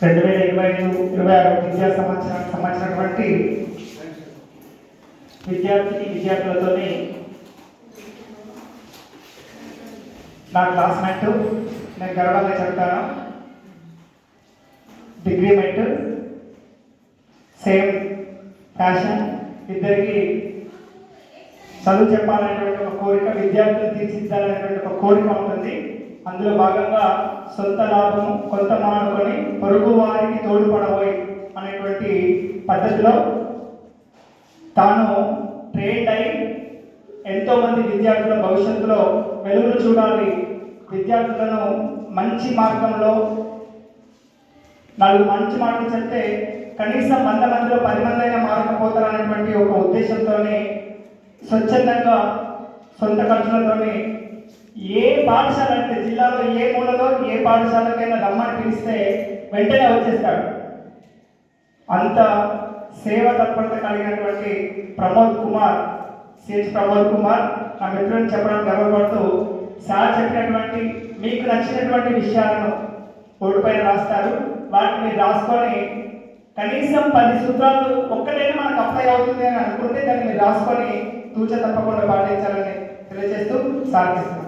2025-26 విద్యా సంవత్సరానికి సంబంధించినటువంటి విద్యార్థులతోని నా క్లాస్మేట్ నేను గర్వంగా చెప్తాను. డిగ్రీ మెట్ సేమ్ ప్యాషన్, ఇద్దరికి చదువు చెప్పాలనేటువంటి ఒక కోరిక, విద్యార్థులు తీర్చిదిద్దాలనేటువంటి ఒక కోరిక ఉంటుంది. అందులో భాగంగా సొంత లాభం కొంత మానుకొని పొరుగు వారికి తోడ్పడబోయి అనేటువంటి పద్ధతిలో తాను ట్రైన్డ్ అయి ఎంతోమంది విద్యార్థుల భవిష్యత్తులో వెలుగులు చూడాలి, విద్యార్థులను మంచి మార్గంలో నాలుగు మంచి మాటలు చెప్తే కనీసం 100 మందిలో 10 మంది అయినా మారకపోతారు అనేటువంటి ఒక ఉద్దేశంతోనే స్వచ్ఛందంగా సొంత ఖర్చులతోనే ఏ పాఠశాల అంటే జిల్లాలో ఏ మూలలో ఏ పాఠశాలకైనా రమ్మని పిలిస్తే వెంటనే వచ్చేస్తాడు. అంత సేవ తత్పరత కలిగినటువంటి ప్రమోద్ కుమార్, సిహెచ్ ప్రమోద్ కుమార్ నా మిత్రుని చెప్పడం గర్వపడుతూ, సార్ చెప్పినటువంటి మీకు నచ్చినటువంటి విషయాలను బోర్డు పైన రాస్తారు. వాటిని మీరు రాసుకొని కనీసం 10 సూత్రాలు ఒక్కటైనా మనకు అప్లై అవుతుంది అని అనుకుంటే దాన్ని మీరు రాసుకొని తూచ తప్పకుండా పాటించాలని తెలియజేస్తూ సాగిస్తున్నాను.